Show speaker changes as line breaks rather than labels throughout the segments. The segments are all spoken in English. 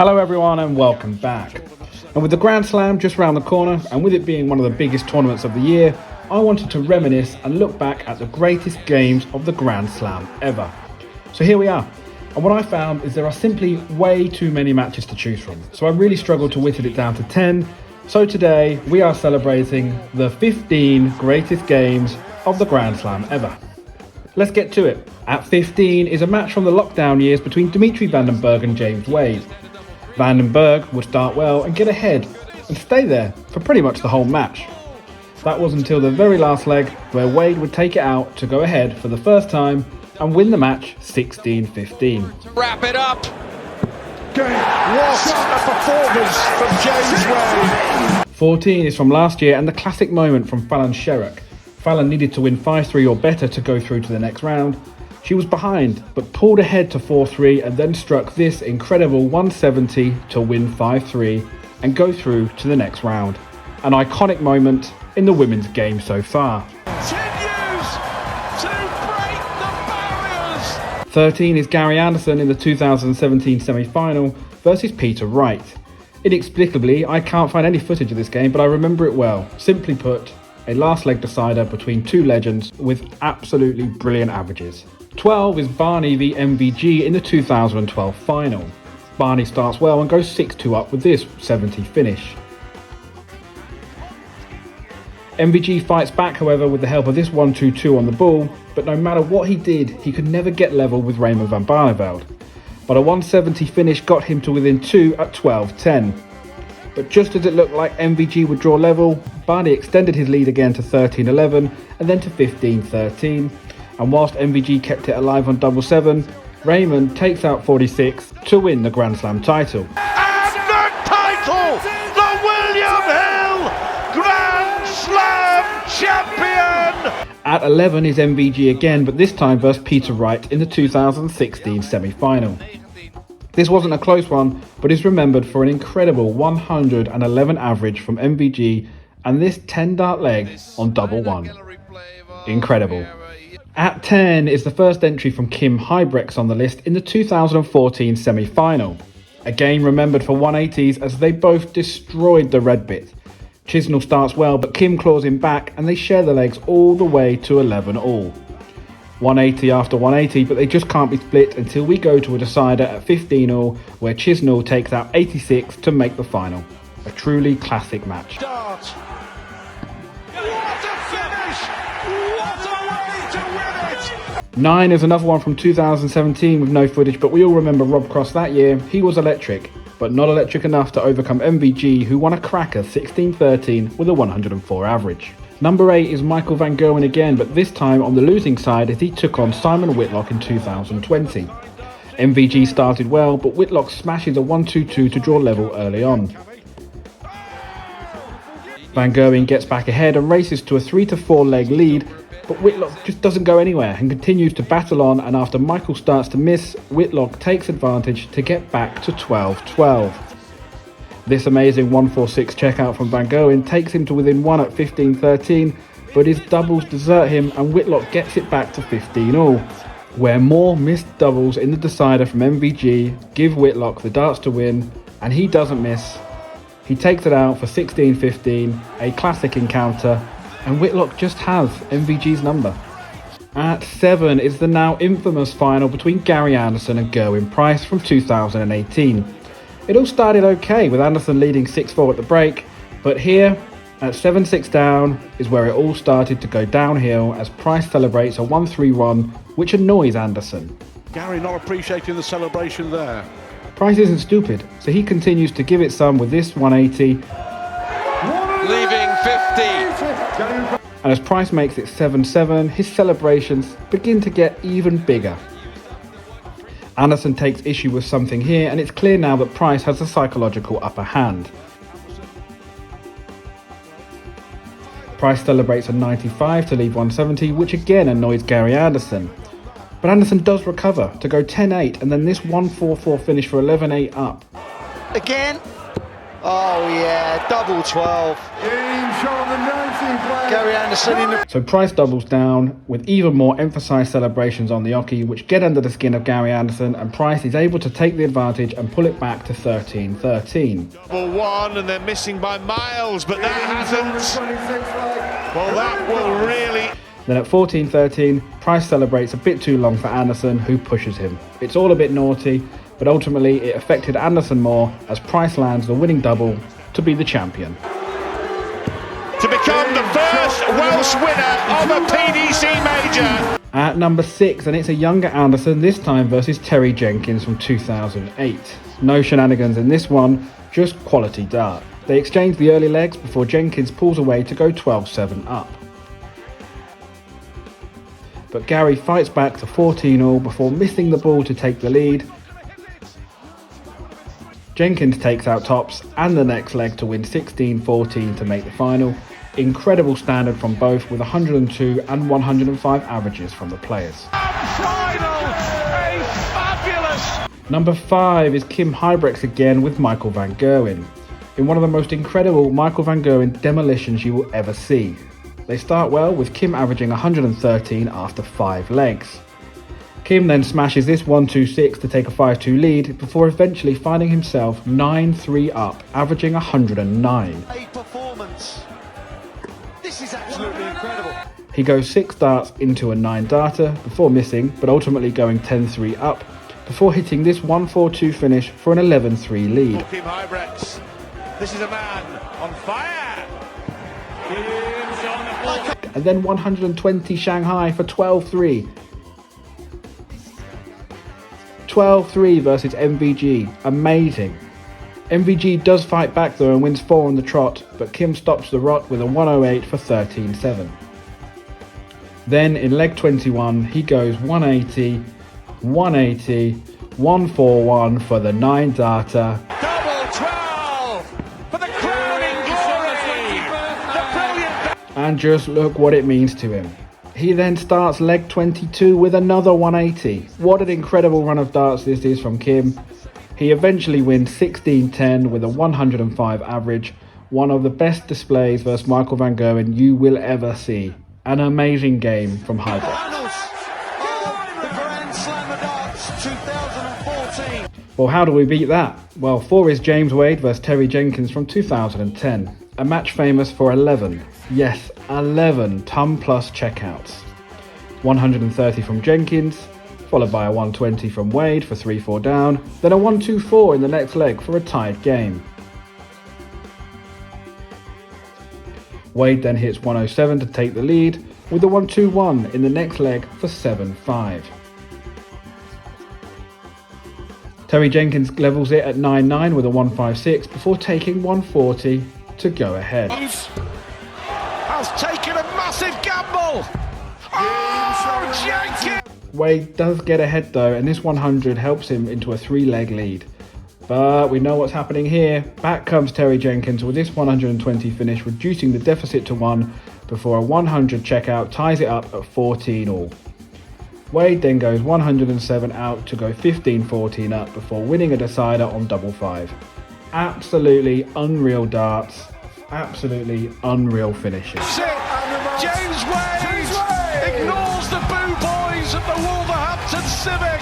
Hello everyone and welcome back. And with the Grand Slam just round the corner, and with it being one of the biggest tournaments of the year, I wanted to reminisce and look back at the greatest games of the Grand Slam ever. So here we are. And what I found is there are simply way too many matches to choose from. So I really struggled to whittle it down to 10. So today we are celebrating the 15 greatest games of the Grand Slam ever. Let's get to it. At 15 is a match from the lockdown years between Dimitri Van den Bergh and James Wade. Van den Bergh would start well and get ahead and stay there for pretty much the whole match. That was until the very last leg where Wade would take it out to go ahead for the first time and win the match 16-15.
Wrap it up.
What a performance from James Wade.
14 is from last year and the classic moment from Fallon Sherrock. Fallon needed to win 5-3 or better to go through to the next round. She was behind, but pulled ahead to 4-3 and then struck this incredible 170 to win 5-3 and go through to the next round. An iconic moment in the women's game so far.
Continues to break the barriers.
13 is Gary Anderson in the 2017 semi-final versus Peter Wright. Inexplicably, I can't find any footage of this game, but I remember it well. Simply put, a last leg decider between two legends with absolutely brilliant averages. 12 is Barney v MVG in the 2012 final. Barney starts well and goes 6-2 up with this 70 finish. MVG fights back, however, with the help of this 1-2-2 on the ball, but no matter what he did, he could never get level with Raymond van Barneveld. But a 170 finish got him to within 2 at 12-10. But just as it looked like MVG would draw level, Barney extended his lead again to 13-11 and then to 15-13. And whilst MVG kept it alive on double 7, Raymond takes out 46 to win the Grand Slam title.
And the title, the William Hill Grand Slam champion.
At 11 is MVG again, but this time versus Peter Wright in the 2016 semi-final. This wasn't a close one, but is remembered for an incredible 111 average from MVG and this 10-dart leg on double 1. Incredible. At 10 is the first entry from Kim Huybrechts on the list in the 2014 semi-final. Again remembered for 180s as they both destroyed the red bit. Chisnell starts well, but Kim claws him back and they share the legs all the way to 11 all. 180 after 180, but they just can't be split until we go to a decider at 15 all, where Chisnell takes out 86 to make the final. A truly classic match.
Dart. What a finish! What a way to win it!
9 is another one from 2017 with no footage, but we all remember Rob Cross that year. He was electric, but not electric enough to overcome MVG, who won a cracker 16-13 with a 104 average. Number 8 is Michael van Gerwen again, but this time on the losing side as he took on Simon Whitlock in 2020. MVG started well, but Whitlock smashes a 1-2-2 to draw level early on. Van Gerwen gets back ahead and races to a 3-4 leg lead, but Whitlock just doesn't go anywhere and continues to battle on, and after Michael starts to miss, Whitlock takes advantage to get back to 12-12. This amazing 1-4-6 checkout from Van Gerwen takes him to within 1 at 15-13, but his doubles desert him and Whitlock gets it back to 15 all, where more missed doubles in the decider from MVG give Whitlock the darts to win, and he doesn't miss. He takes it out for 16-15, a classic encounter, and Whitlock just has MVG's number. At 7 is the now infamous final between Gary Anderson and Gerwyn Price from 2018. It all started okay with Anderson leading 6-4 at the break, but here at 7-6 down is where it all started to go downhill as Price celebrates a 1-3 run which annoys Anderson.
Gary not appreciating the celebration there.
Price isn't stupid, so he continues to give it some with this 180,
Leaving 50.
and as Price makes it 7-7, his celebrations begin to get even bigger. Anderson takes issue with something here, and it's clear now that Price has a psychological upper hand. Price celebrates a 95 to leave 170, which again annoys Gary Anderson. But Anderson does recover to go 10-8, and then this 1-4-4 finish for 11-8 up.
Again.
Oh yeah, double 12.
Game show the 19th player.
Gary Anderson in the...
So Price doubles down with even more emphasised celebrations on the oche, which get under the skin of Gary Anderson, and Price is able to take the advantage and pull it back to 13-13.
Double one, and they're missing by miles, but that hasn't.
26th flag.
Well, that will really.
Then at 14-13, Price celebrates a bit too long for Anderson, who pushes him. It's all a bit naughty, but ultimately it affected Anderson more as Price lands the winning double to be the champion.
To become the first Welsh winner of a PDC major.
At number 6, and it's a younger Anderson, this time versus Terry Jenkins from 2008. No shenanigans in this one, just quality dart. They exchange the early legs before Jenkins pulls away to go 12-7 up. But Gary fights back to 14-all before missing the ball to take the lead. Jenkins takes out tops and the next leg to win 16-14 to make the final. Incredible standard from both, with 102 and 105 averages from the players.
Final, a fabulous.
Number 5 is Kim Huybrechts again with Michael van Gerwen, in one of the most incredible Michael van Gerwen demolitions you will ever see. They start well, with Kim averaging 113 after 5 legs. Kim then smashes this 1-2-6 to take a 5-2 lead before eventually finding himself 9-3 up, averaging 109.
A performance. This is absolutely incredible.
He goes 6 darts into a 9 darter before missing, but ultimately going 10-3 up before hitting this 1-4-2 finish for an 11-3 lead.
Kim Huybrechts. This is a man on fire.
And then 120 Shanghai for 12-3. 12-3 versus MVG. Amazing. MVG does fight back though and wins 4 on the trot, but Kim stops the rot with a 108 for 13-7. Then in leg 21, he goes 180, 180, 141 for the 9 darter.
Double 12 for the crowning glory. The brilliant.
And just look what it means to him. He then starts leg 22 with another 180. What an incredible run of darts this is from Kim. He eventually wins 16-10 with a 105 average. One of the best displays versus Michael van Gerwen you will ever see. An amazing game from Huybrechts.
Finals of the Grand Slam of Darts 2014.
Well, how do we beat that? Well, 4 is James Wade versus Terry Jenkins from 2010. A match famous for 11, yes, 11 ton plus checkouts. 130 from Jenkins, followed by a 120 from Wade for 3-4 down, then a 1-2-4 in the next leg for a tied game. Wade then hits 107 to take the lead, with a 1-2-1 in the next leg for 7-5. Terry Jenkins levels it at 9-9 with a 1-5-6 before taking 140 to go ahead.
Has taken a massive gamble. Oh, Jenkins!
Wade does get ahead though, and this 100 helps him into a 3-leg lead. But we know what's happening here. Back comes Terry Jenkins with this 120 finish, reducing the deficit to 1 before a 100 checkout ties it up at 14-all. Wade then goes 107 out to go 15-14 up before winning a decider on double 5. Absolutely unreal darts. Absolutely unreal finishes.
James Wade ignores the boo boys at the Wolverhampton Civic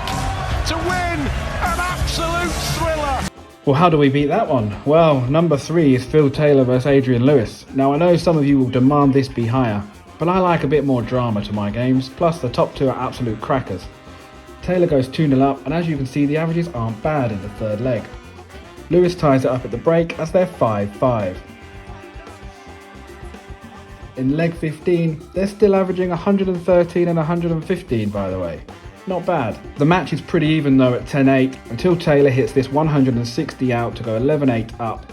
to win an absolute thriller.
Well, how do we beat that one? Well, number 3 is Phil Taylor versus Adrian Lewis. Now, I know some of you will demand this be higher, but I like a bit more drama to my games, plus the top 2 are absolute crackers. Taylor goes 2-0 up, and as you can see, the averages aren't bad in the 3rd leg. Lewis ties it up at the break as they're 5-5. In leg 15, they're still averaging 113 and 115 by the way. Not bad. The match is pretty even though at 10-8 until Taylor hits this 160 out to go 11-8 up.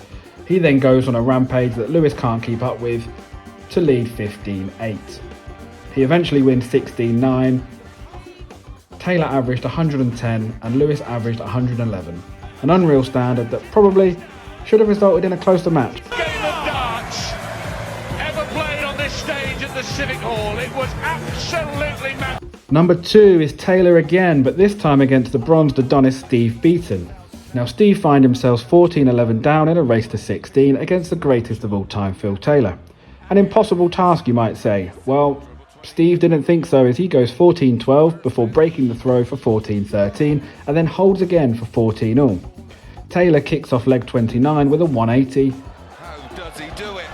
He then goes on a rampage that Lewis can't keep up with to lead 15-8. He eventually wins 16-9. Taylor averaged 110 and Lewis averaged 111. An unreal standard that probably should have resulted in a closer match.
Game of darts ever played on this stage at the Civic Hall. It was absolutely mad.
Number 2 is Taylor again, but this time against the bronzed Adonis Steve Beaton. Now Steve find himself 14-11 down in a race to 16 against the greatest of all time, Phil Taylor. An impossible task, you might say. Well, Steve didn't think so, as he goes 14-12 before breaking the throw for 14-13 and then holds again for 14 all. Taylor kicks off leg 29 with a 180.
How does he do it?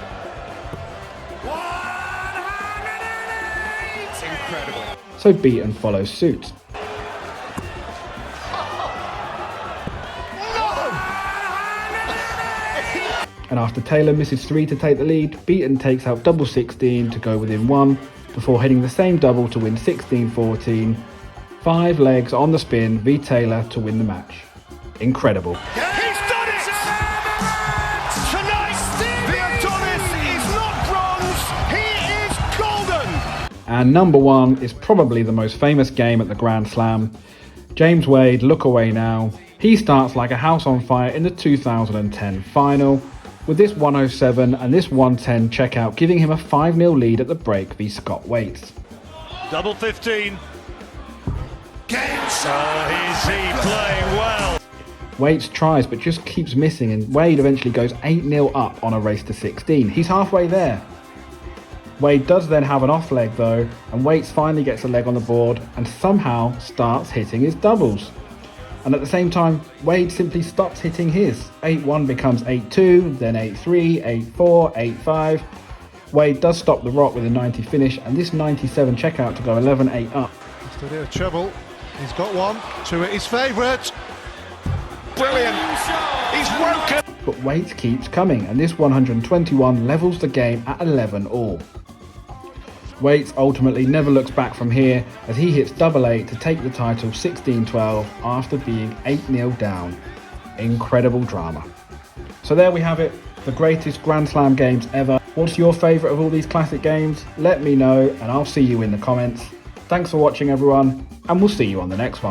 Incredible.
So Beaton follows suit. And after Taylor misses 3 to take the lead, Beaton takes out double 16 to go within 1 before hitting the same double to win 16-14. 5 legs on the spin v Taylor to win the match. Incredible.
He's done it! Tonight, the Adonis is not bronze, he is golden!
And number 1 is probably the most famous game at the Grand Slam. James Wade, look away now. He starts like a house on fire in the 2010 final, with this 107 and this 110 checkout giving him a 5-0 lead at the break v Scott Waits.
Double 15. Is he playing well?
Waits tries but just keeps missing, and Wade eventually goes 8-0 up on a race to 16. He's halfway there. Wade does then have an off leg though, and Waits finally gets a leg on the board and somehow starts hitting his doubles. And at the same time, Wade simply stops hitting his. 8-1 becomes 8-2, then 8-3, 8-4, 8-5. Wade does stop the rock with a 90 finish, and this 97 checkout to go 11-8 up.
Still a bit of trouble. He's got one. 2 at his favourite.
Brilliant. He's woken.
But Waits keeps coming, and this 121 levels the game at 11 all. Waits ultimately never looks back from here, as he hits double 8 to take the title 16-12 after being 8-0 down. Incredible drama. So there we have it, the greatest Grand Slam games ever. What's your favourite of all these classic games? Let me know and I'll see you in the comments. Thanks for watching everyone, and we'll see you on the next one.